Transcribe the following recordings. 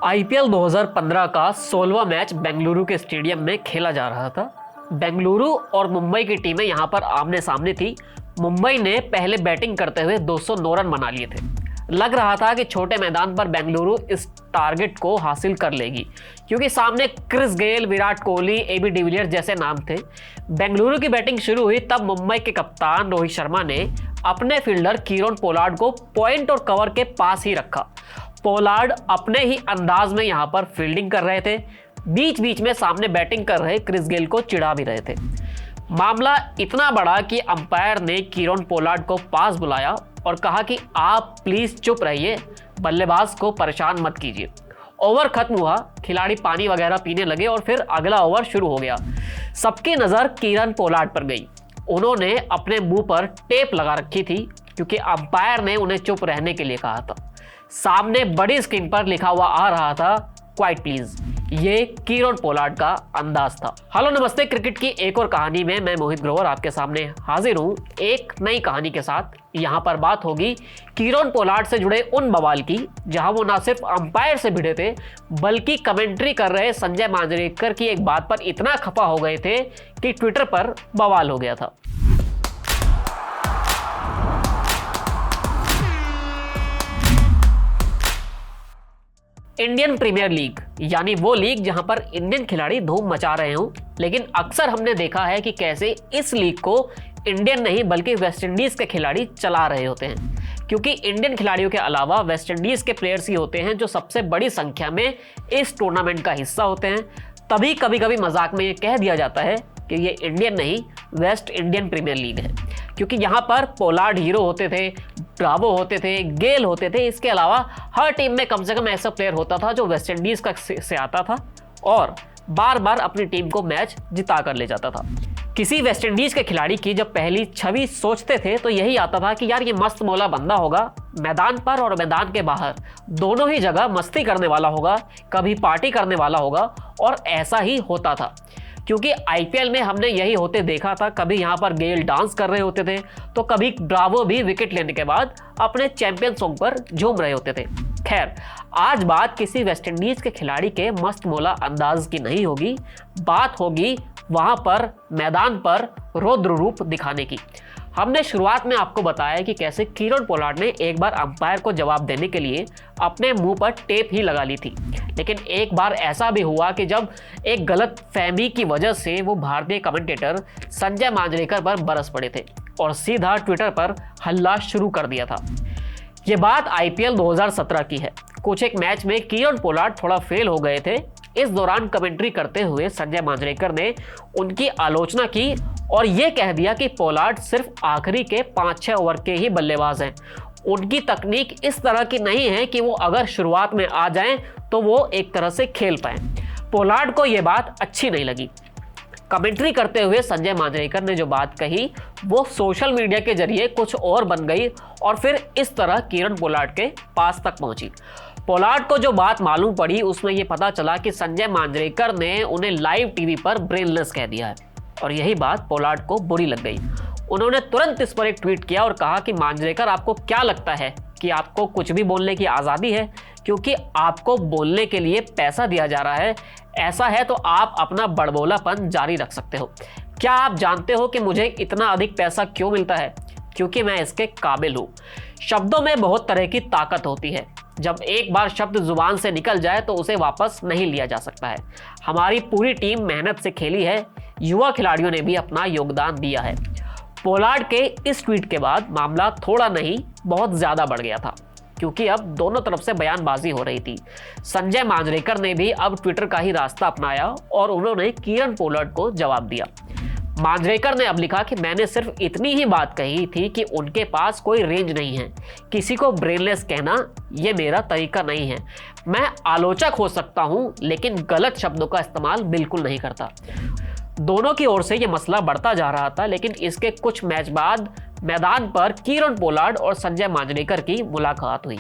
IPL 2015 का 16वां match Bengaluru के stadium में खेला जा रहा था। बेंगलुरु और मुंबई की टीमें यहां पर आमने सामने थी। मुंबई ने पहले बैटिंग करते हुए 209 रन बना लिए थे। लग रहा था कि छोटे मैदान पर बेंगलुरु इस टारगेट को हासिल कर लेगी, क्योंकि सामने Chris Gayle, Virat Kohli, AB de Villiers जैसे नाम थे। बेंगलुरु की बैटिंग शुरू हुई तब मुंबई के कप्तान रोहित शर्मा ने अपने फील्डर कीरोन पोलार्ड को पॉइंट और कवर के पास ही रखा। पोलार्ड अपने ही अंदाज में यहां पर फील्डिंग कर रहे थे, बीच बीच में सामने बैटिंग कर रहे क्रिस गेल को चिढ़ा भी रहे थे। मामला इतना बड़ा कि अंपायर ने कीरोन पोलार्ड को पास बुलाया और कहा कि आप प्लीज चुप रहिए, बल्लेबाज को परेशान मत कीजिए। ओवर खत्म हुआ, खिलाड़ी पानी वगैरह पीने लगे और फिर अगला ओवर शुरू हो गया। सबकी नजर कीरोन पोलार्ड पर गई। उन्होंने अपने मुंह पर टेप लगा रखी थी, क्योंकि अंपायर ने उन्हें चुप रहने के लिए कहा था। सामने बड़ी स्क्रीन पर लिखा हुआ आ रहा था, क्वाइट प्लीज। ये कीरोन पोलार्ड का अंदाज था। हेलो नमस्ते, क्रिकेट की एक और कहानी में मैं मोहित ग्रोवर आपके सामने हाजिर हूं एक नई कहानी के साथ। यहां पर बात होगी कीरोन पोलार्ड से जुड़े उन बवाल की, जहां वो ना सिर्फ अंपायर से भिड़े थे, बल्कि कमेंट्री कर रहे संजय मांजरेकर की एक बात पर इतना खफा हो गए थे कि ट्विटर पर बवाल हो गया था। इंडियन प्रीमियर लीग, यानी वो लीग जहां पर इंडियन खिलाड़ी धूम मचा रहे हों, लेकिन अक्सर हमने देखा है कि कैसे इस लीग को इंडियन नहीं बल्कि वेस्ट इंडीज के खिलाड़ी चला रहे होते हैं, क्योंकि इंडियन खिलाड़ियों के अलावा वेस्ट इंडीज के प्लेयर्स ही होते हैं जो सबसे बड़ी संख्या में इस टूर्नामेंट का हिस्सा होते हैं। तभी कभी कभी मजाक में ये कह दिया जाता है कि ये इंडियन नहीं वेस्ट इंडियन प्रीमियर लीग है, क्योंकि यहाँ पर पोलार्ड हीरो होते थे, ब्रावो होते थे, गेल होते थे। इसके अलावा हर टीम में कम से कम ऐसा प्लेयर होता था जो वेस्ट इंडीज का से आता था और बार बार अपनी टीम को मैच जिता कर ले जाता था। किसी वेस्ट इंडीज के खिलाड़ी की जब पहली छवि सोचते थे तो यही आता था कि यार ये मस्त मौला बंदा होगा, मैदान पर और मैदान के बाहर दोनों ही जगह मस्ती करने वाला होगा, कभी पार्टी करने वाला होगा। और ऐसा ही होता था, क्योंकि आईपीएल में हमने यही होते देखा था। कभी यहाँ पर गेल डांस कर रहे होते थे तो कभी ब्रावो भी विकेट लेने के बाद अपने चैंपियन सॉन्ग पर झूम रहे होते थे। खैर, आज बात किसी वेस्ट इंडीज के खिलाड़ी के मस्त मौला अंदाज की नहीं होगी, बात होगी वहां पर मैदान पर रौद्र रूप दिखाने की। हमने शुरुआत में आपको बताया कि कैसे कीरोन पोलार्ड ने एक बार अंपायर को जवाब देने के लिए अपने मुंह पर टेप ही लगा ली थी, लेकिन एक बार ऐसा भी हुआ कि जब एक गलत फहमी की वजह से वो भारतीय कमेंटेटर संजय मांजरेकर पर बरस पड़े थे और सीधा ट्विटर पर हल्ला शुरू कर दिया था। ये बात आईपीएल 2017 की है। कुछ एक मैच में कीरोन पोलार्ड थोड़ा फेल हो गए थे। इस दौरान कमेंट्री करते हुए संजय मांजरेकर ने उनकी आलोचना की और ये कह दिया कि पोलार्ड सिर्फ आखिरी के 5-6 ओवर के ही बल्लेबाज हैं। उनकी तकनीक इस तरह की नहीं है कि वो अगर शुरुआत में आ जाएं तो वो एक तरह से खेल पाएं। पोलार्ड को ये बात अच्छी नहीं लगी। कमेंट्री करते हुए संजय मांजरेकर ने जो बात कही वो सोशल मीडिया के जरिए कुछ और बन गई और फिर इस तरह कीरोन पोलार्ड के पास तक पहुंची। पोलार्ड को जो बात मालूम पड़ी उसमें यह पता चला कि संजय मांजरेकर ने उन्हें लाइव टीवी पर ब्रेनलेस कह दिया है और यही बात पोलार्ड को बुरी लग गई। उन्होंने तुरंत इस पर एक ट्वीट किया और कहा कि मांजरेकर, आपको क्या लगता है कि आपको कुछ भी बोलने की आज़ादी है, क्योंकि आपको बोलने के लिए पैसा दिया जा रहा है? ऐसा है तो आप अपना बड़बोलापन जारी रख सकते हो। क्या आप जानते हो कि मुझे इतना अधिक पैसा क्यों मिलता है? क्योंकि मैं इसके काबिल हूँ। शब्दों में बहुत तरह की ताकत होती है। जब एक बार शब्द जुबान से निकल जाए तो उसे वापस नहीं लिया जा सकता है। हमारी पूरी टीम मेहनत से खेली है, युवा खिलाड़ियों ने भी अपना योगदान दिया है। पोलार्ड के इस ट्वीट के बाद मामला थोड़ा नहीं बहुत ज्यादा बढ़ गया था, क्योंकि अब दोनों तरफ से बयानबाजी हो रही थी। संजय मांजरेकर ने भी अब ट्विटर का ही रास्ता अपनाया और उन्होंने कीरोन पोलार्ड को जवाब दिया। मांजरेकर ने अब लिखा कि मैंने सिर्फ इतनी ही बात कही थी कि उनके पास कोई रेंज नहीं है। किसी को ब्रेनलेस कहना यह मेरा तरीका नहीं है। मैं आलोचक हो सकता हूं, लेकिन गलत शब्दों का इस्तेमाल बिल्कुल नहीं करता। दोनों की ओर से यह मसला बढ़ता जा रहा था, लेकिन इसके कुछ मैच बाद मैदान पर कीरोन पोलार्ड और संजय मांजरेकर की मुलाकात हुई,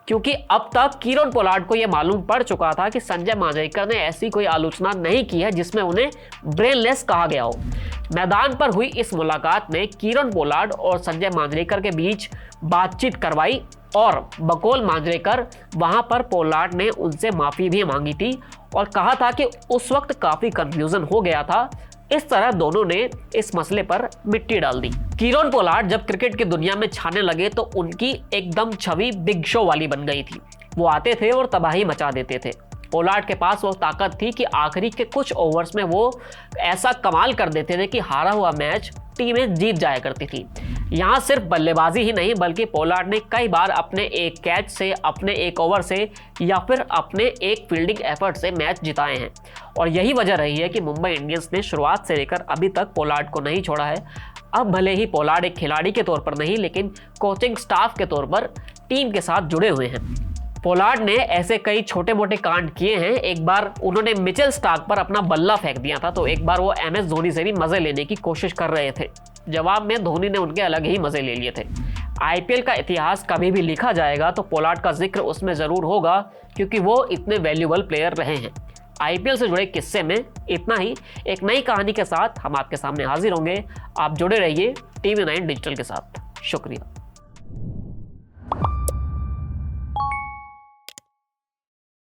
क्योंकि अब तक कीरोन पोलार्ड को यह मालूम पड़ चुका था कि संजय मांजरेकर ने ऐसी कोई आलोचना नहीं की है जिसमें उन्हें ब्रेनलेस कहा गया हो। मैदान पर हुई इस मुलाकात ने कीरोन पोलार्ड और संजय मांजरेकर के बीच बातचीत करवाई और बकौल मांजरेकर वहां पर पोलार्ड ने उनसे माफी भी मांगी थी और कहा था कि उस वक्त काफी कंफ्यूजन हो गया था। इस तरह दोनों ने इस मसले पर मिट्टी डाल दी। कीरोन पोलार्ड जब क्रिकेट की दुनिया में छाने लगे तो उनकी एकदम छवि बिग शो वाली बन गई थी। वो आते थे और तबाही मचा देते थे। पोलार्ड के पास वो ताकत थी कि आखिरी के कुछ ओवर्स में वो ऐसा कमाल कर देते थे कि हारा हुआ मैच टीमें जीत जाया करती थी। यहाँ सिर्फ बल्लेबाजी ही नहीं बल्कि पोलार्ड ने कई बार अपने एक कैच से, अपने एक ओवर से या फिर अपने एक फील्डिंग एफर्ट से मैच जिताए हैं। और यही वजह रही है कि मुंबई इंडियंस ने शुरुआत से लेकर अभी तक पोलार्ड को नहीं छोड़ा है। अब भले ही पोलार्ड एक खिलाड़ी के तौर पर नहीं लेकिन कोचिंग स्टाफ के तौर पर टीम के साथ जुड़े हुए हैं। पोलार्ड ने ऐसे कई छोटे मोटे कांड किए हैं। एक बार उन्होंने मिचेल स्टार्क पर अपना बल्ला फेंक दिया था, तो एक बार वो MS धोनी से भी मजे लेने की कोशिश कर रहे थे। जवाब में धोनी ने उनके अलग ही मजे ले लिए थे। IPL का इतिहास कभी भी लिखा जाएगा तो पोलार्ड का जिक्र उसमें जरूर होगा क्योंकि वो इतने वैल्यूएबल प्लेयर रहे हैं। IPL से जुड़े किस्से में इतना ही। एक नई कहानी के साथ हम आपके सामने हाजिर होंगे। आप जुड़े रहिए TV9 डिजिटल के साथ। शुक्रिया।